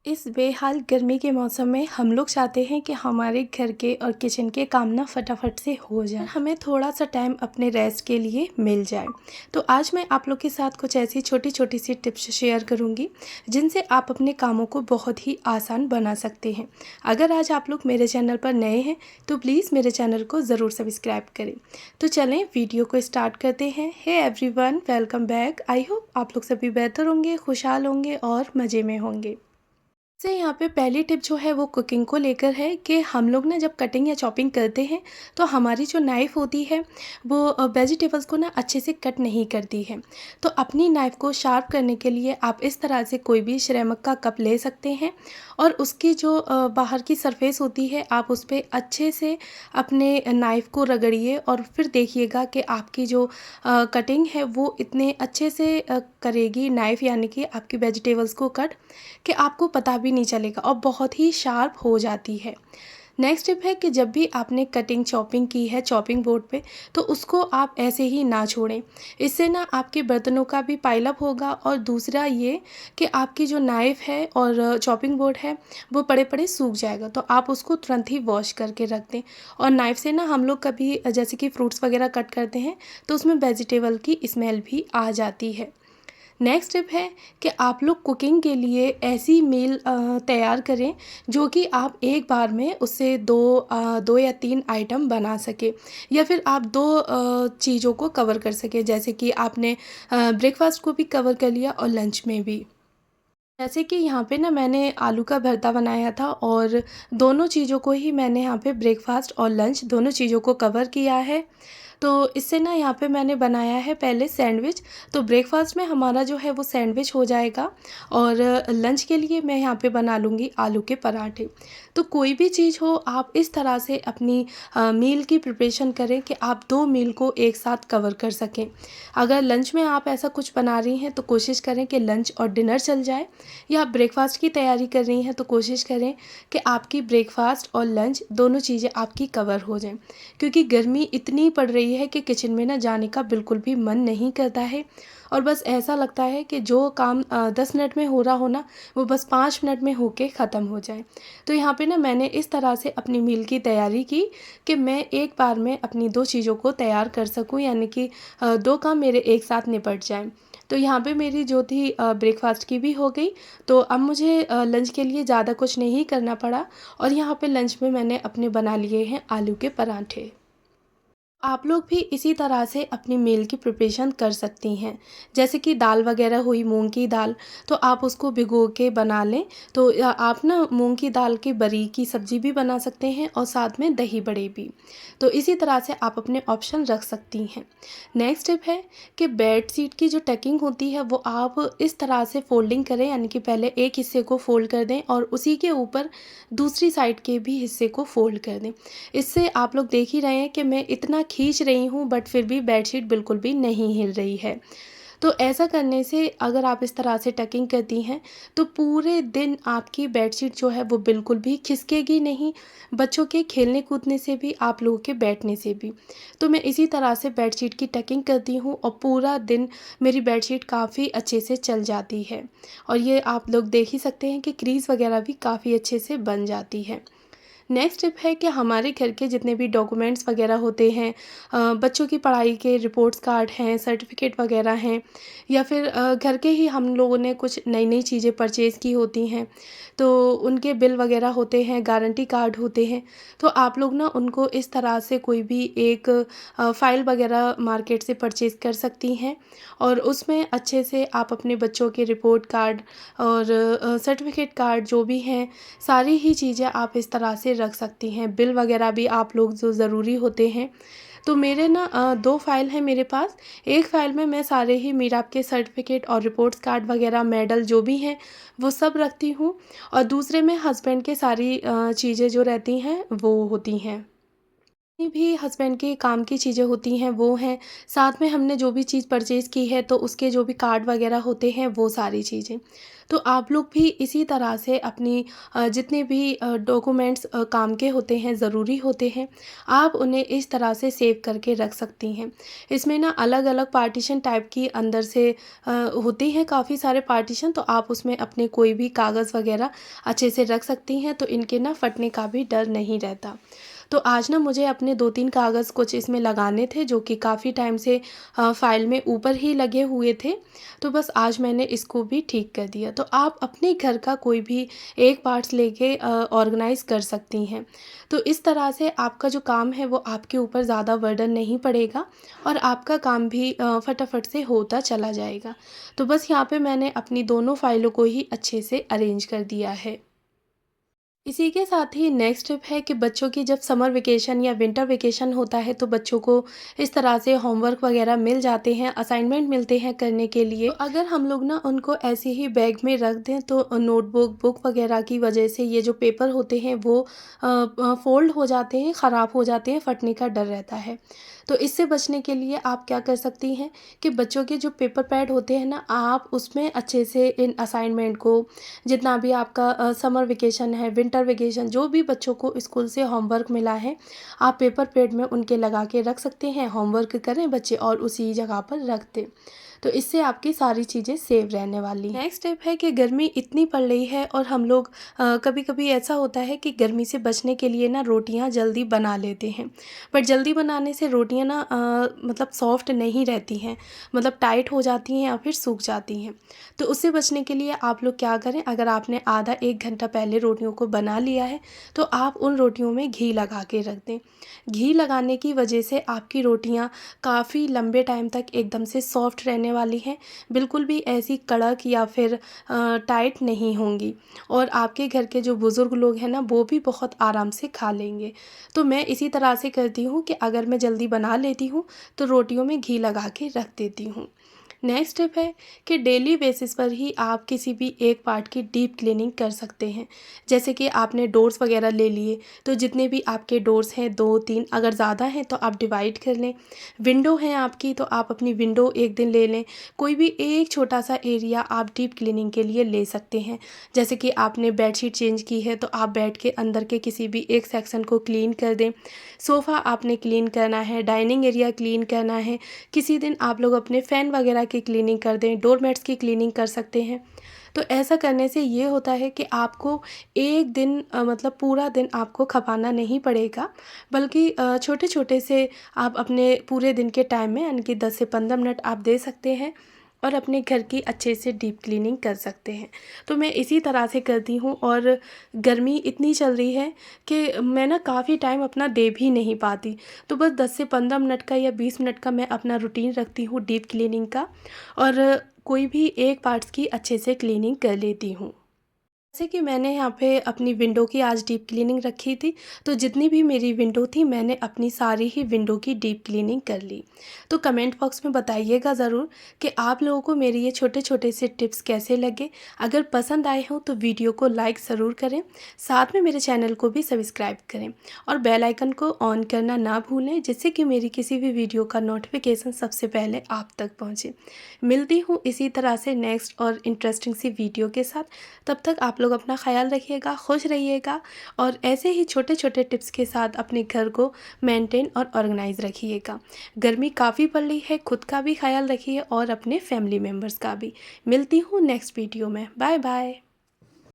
इस बेहाल गर्मी के मौसम में हम लोग चाहते हैं कि हमारे घर के और किचन के काम ना फटाफट से हो जाए, हमें थोड़ा सा टाइम अपने रेस्ट के लिए मिल जाए। तो आज मैं आप लोग के साथ कुछ ऐसी छोटी छोटी सी टिप्स शेयर करूंगी जिनसे आप अपने कामों को बहुत ही आसान बना सकते हैं। अगर आज आप लोग मेरे चैनल पर नए हैं तो प्लीज़ मेरे चैनल को ज़रूर सब्सक्राइब करें। तो चलें वीडियो को स्टार्ट करते हैं। Hey everyone, welcome back. I hope आप लोग सभी बेहतर होंगे, खुशहाल होंगे और मज़े में होंगे। से यहाँ पे पहली टिप जो है वो कुकिंग को लेकर है कि हम लोग ना जब कटिंग या चॉपिंग करते हैं तो हमारी जो नाइफ़ होती है वो वेजिटेबल्स को ना अच्छे से कट नहीं करती है। तो अपनी नाइफ़ को शार्प करने के लिए आप इस तरह से कोई भी सिरेमिक का कप ले सकते हैं और उसकी जो बाहर की सरफेस होती है आप उस पर अच्छे से अपने नाइफ़ को रगड़िए और फिर देखिएगा कि आपकी जो कटिंग है वो इतने अच्छे से करेगी नाइफ़, यानी कि आपकी वेजिटेबल्स को कट, कि आपको पता भी नहीं चलेगा और बहुत ही शार्प हो जाती है। नेक्स्ट टिप है कि जब भी आपने कटिंग चॉपिंग की है चॉपिंग बोर्ड पे तो उसको आप ऐसे ही ना छोड़ें। इससे ना आपके बर्तनों का भी पाइलअप होगा और दूसरा ये कि आपकी जो नाइफ़ है और चॉपिंग बोर्ड है वो पड़े पड़े सूख जाएगा। तो आप उसको तुरंत ही वॉश करके रख दें। और नाइफ़ से ना हम लोग कभी जैसे कि फ्रूट्स वगैरह कट करते हैं तो उसमें वेजिटेबल की स्मेल भी आ जाती है। नेक्स्ट टिप है कि आप लोग कुकिंग के लिए ऐसी मील तैयार करें जो कि आप एक बार में उससे दो या तीन आइटम बना सके, या फिर आप दो चीज़ों को कवर कर सके। जैसे कि आपने ब्रेकफास्ट को भी कवर कर लिया और लंच में भी। जैसे कि यहाँ पे ना मैंने आलू का भरता बनाया था और दोनों चीज़ों को ही मैंने यहाँ पे ब्रेकफास्ट और लंच दोनों चीज़ों को कवर किया है। तो इससे ना यहाँ पे मैंने बनाया है पहले सैंडविच। तो ब्रेकफास्ट में हमारा जो है वो सैंडविच हो जाएगा और लंच के लिए मैं यहाँ पे बना लूँगी आलू के पराठे। तो कोई भी चीज़ हो आप इस तरह से अपनी मील की प्रिपरेशन करें कि आप दो मील को एक साथ कवर कर सकें। अगर लंच में आप ऐसा कुछ बना रही हैं तो कोशिश करें कि लंच और डिनर चल जाए, या आप ब्रेकफास्ट की तैयारी कर रही हैं तो कोशिश करें कि आपकी ब्रेकफास्ट और लंच दोनों चीज़ें आपकी कवर हो जाएं। क्योंकि गर्मी इतनी पड़ रही है कि किचन में ना जाने का बिल्कुल भी मन नहीं करता है और बस ऐसा लगता है कि जो काम 10 मिनट में हो रहा हो ना वो बस 5 मिनट में होके ख़त्म हो जाए। तो यहाँ पे ना मैंने इस तरह से अपनी मील की तैयारी की कि मैं एक बार में अपनी दो चीज़ों को तैयार कर सकूँ, यानी कि दो काम मेरे एक साथ निपट जाएँ। तो यहाँ पे मेरी जो थी ब्रेकफास्ट की भी हो गई। तो अब मुझे लंच के लिए ज़्यादा कुछ नहीं करना पड़ा और यहाँ पे लंच में मैंने अपने बना लिए हैं आलू के पराठे। आप लोग भी इसी तरह से अपनी मील की प्रिपरेशन कर सकती हैं। जैसे कि दाल वगैरह हुई मूंग की दाल, तो आप उसको भिगो के बना लें। तो आप ना मूंग की दाल की बरी की सब्ज़ी भी बना सकते हैं और साथ में दही बड़े भी। तो इसी तरह से आप अपने ऑप्शन रख सकती हैं। नेक्स्ट टिप है कि बेड शीट की जो टकिंग होती है वो आप इस तरह से फ़ोल्डिंग करें, यानी कि पहले एक हिस्से को फ़ोल्ड कर दें और उसी के ऊपर दूसरी साइड के भी हिस्से को फ़ोल्ड कर दें। इससे आप लोग देख ही रहे हैं कि मैं इतना खींच रही हूँ बट फिर भी बेडशीट बिल्कुल भी नहीं हिल रही है। तो ऐसा करने से अगर आप इस तरह से टकिंग करती हैं तो पूरे दिन आपकी बेडशीट जो है वो बिल्कुल भी खिसकेगी नहीं, बच्चों के खेलने कूदने से भी, आप लोगों के बैठने से भी। तो मैं इसी तरह से बेडशीट की टकिंग करती हूँ और पूरा दिन मेरी बेडशीट काफ़ी अच्छे से चल जाती है। और ये आप लोग देख ही सकते हैं कि क्रीज़ वगैरह भी काफ़ी अच्छे से बन जाती है। नेक्स्ट टिप है कि हमारे घर के जितने भी डॉक्यूमेंट्स वगैरह होते हैं, बच्चों की पढ़ाई के रिपोर्ट्स कार्ड हैं, सर्टिफिकेट वगैरह हैं, या फिर घर के ही हम लोगों ने कुछ नई नई चीज़ें परचेज़ की होती हैं तो उनके बिल वगैरह होते हैं, गारंटी कार्ड होते हैं। तो आप लोग ना उनको इस तरह से कोई भी एक फ़ाइल वगैरह मार्केट से परचेज़ कर सकती हैं और उसमें अच्छे से आप अपने बच्चों के रिपोर्ट कार्ड और सर्टिफिकेट कार्ड जो भी हैं, सारी ही चीज़ें आप इस तरह से रख सकती हैं। बिल वगैरह भी आप लोग जो ज़रूरी होते हैं। तो मेरे ना 2 फ़ाइल हैं मेरे पास। एक फ़ाइल में मैं सारे ही मीराप के सर्टिफ़िकेट और रिपोर्ट्स कार्ड वगैरह, मेडल जो भी हैं, वो सब रखती हूँ और दूसरे में हस्बैंड के सारी चीज़ें जो रहती हैं, वो होती हैं। भी हस्बैंड के काम की चीज़ें होती हैं वो हैं, साथ में हमने जो भी चीज़ परचेज़ की है तो उसके जो भी कार्ड वगैरह होते हैं वो सारी चीज़ें। तो आप लोग भी इसी तरह से अपनी जितने भी डॉक्यूमेंट्स काम के होते हैं, ज़रूरी होते हैं, आप उन्हें इस तरह से सेव करके रख सकती हैं। इसमें ना अलग-अलग पार्टीशन टाइप की अंदर से होती हैं काफ़ी सारे पार्टीशन, तो आप उसमें अपने कोई भी कागज़ वगैरह अच्छे से रख सकती हैं, तो इनके ना फटने का भी डर नहीं रहता। तो आज ना मुझे अपने 2-3 कागज़ कुछ इसमें लगाने थे जो कि काफ़ी टाइम से फ़ाइल में ऊपर ही लगे हुए थे। तो बस आज मैंने इसको भी ठीक कर दिया। तो आप अपने घर का कोई भी एक पार्ट्स लेके ऑर्गेनाइज़ कर सकती हैं। तो इस तरह से आपका जो काम है वो आपके ऊपर ज़्यादा बर्डन नहीं पड़ेगा और आपका काम भी फटाफट से होता चला जाएगा। तो बस यहाँ पे मैंने अपनी दोनों फ़ाइलों को ही अच्छे से अरेंज कर दिया है। इसी के साथ ही नेक्स्ट टिप है कि बच्चों की जब समर वेकेशन या विंटर वेकेशन होता है तो बच्चों को इस तरह से होमवर्क वगैरह मिल जाते हैं, असाइनमेंट मिलते हैं करने के लिए। तो अगर हम लोग ना उनको ऐसे ही बैग में रख दें तो नोटबुक बुक वगैरह की वजह से ये जो पेपर होते हैं वो फोल्ड हो जाते हैं, ख़राब हो जाते हैं, फटने का डर रहता है। तो इससे बचने के लिए आप क्या कर सकती हैं कि बच्चों के जो पेपर पैड होते हैं ना, आप उसमें अच्छे से इन असाइनमेंट को, जितना भी आपका समर वेकेशन है, विंटर वेकेशन, जो भी बच्चों को स्कूल से होमवर्क मिला है, आप पेपर पेड में उनके लगा के रख सकते हैं। होमवर्क करें बच्चे और उसी जगह पर रख दें। तो इससे आपकी सारी चीज़ें सेव रहने वाली हैं। नेक्स्ट स्टेप है कि गर्मी इतनी पड़ रही है और हम लोग कभी कभी ऐसा होता है कि गर्मी से बचने के लिए ना रोटियां जल्दी बना लेते हैं, बट जल्दी बनाने से रोटियां ना मतलब सॉफ्ट नहीं रहती हैं, मतलब टाइट हो जाती हैं या फिर सूख जाती हैं। तो उससे बचने के लिए आप लोग क्या करें, अगर आपने आधा 1 घंटा पहले रोटियों को बना लिया है तो आप उन रोटियों में घी लगा के रख दें। घी लगाने की वजह से आपकी रोटियां काफ़ी लंबे टाइम तक एकदम से सॉफ्ट रहने वाली हैं, बिल्कुल भी ऐसी कड़क या फिर टाइट नहीं होंगी और आपके घर के जो बुज़ुर्ग लोग हैं ना वो भी बहुत आराम से खा लेंगे। तो मैं इसी तरह से करती हूँ कि अगर मैं जल्दी बना लेती हूँ तो रोटियों में घी लगा के रख देती हूँ। नेक्स्ट टिप है कि डेली बेसिस पर ही आप किसी भी एक पार्ट की डीप क्लीनिंग कर सकते हैं। जैसे कि आपने डोर्स वगैरह ले लिए तो जितने भी आपके डोर्स हैं 2-3, अगर ज़्यादा हैं तो आप डिवाइड कर लें। विंडो है आपकी तो आप अपनी विंडो एक दिन ले लें। कोई भी एक छोटा सा एरिया आप डीप क्लीनिंग के लिए ले सकते हैं। जैसे कि आपने बेडशीट चेंज की है तो आप बेड के अंदर के किसी भी एक सेक्शन को क्लीन कर दें। सोफ़ा आपने क्लीन करना है, डाइनिंग एरिया क्लीन करना है, किसी दिन आप लोग अपने फ़ैन वगैरह की क्लीनिंग कर दें, डोरमैट्स की क्लीनिंग कर सकते हैं। तो ऐसा करने से ये होता है कि आपको एक दिन मतलब पूरा दिन आपको खपाना नहीं पड़ेगा, बल्कि छोटे-छोटे से आप अपने पूरे दिन के टाइम में यानी कि 10 से 15 मिनट आप दे सकते हैं और अपने घर की अच्छे से डीप क्लीनिंग कर सकते हैं। तो मैं इसी तरह से करती हूँ और गर्मी इतनी चल रही है कि मैं ना काफ़ी टाइम अपना दे भी नहीं पाती। तो बस 10 से 15 मिनट का या 20 मिनट का मैं अपना रूटीन रखती हूँ डीप क्लीनिंग का और कोई भी एक पार्ट्स की अच्छे से क्लीनिंग कर लेती हूँ। जैसे कि मैंने यहाँ पे अपनी विंडो की आज डीप क्लीनिंग रखी थी, तो जितनी भी मेरी विंडो थी मैंने अपनी सारी ही विंडो की डीप क्लीनिंग कर ली। तो कमेंट बॉक्स में बताइएगा ज़रूर कि आप लोगों को मेरे ये छोटे छोटे से टिप्स कैसे लगे। अगर पसंद आए हों तो वीडियो को लाइक ज़रूर करें, साथ में मेरे चैनल को भी सब्सक्राइब करें और बेल आइकन को ऑन करना ना भूलें, जिससे कि मेरी किसी भी वीडियो का नोटिफिकेशन सबसे पहले आप तक पहुँचे। मिलती हूँ इसी तरह से नेक्स्ट और इंटरेस्टिंग सी वीडियो के साथ। तब तक आप लोग अपना ख्याल रखिएगा, खुश रहिएगा और ऐसे ही छोटे छोटे टिप्स के साथ अपने घर को मेंटेन और ऑर्गेनाइज रखिएगा। गर्मी काफ़ी पड़ रही है, खुद का भी ख्याल रखिए और अपने फैमिली मेम्बर्स का भी। मिलती हूँ नेक्स्ट वीडियो में। Bye bye.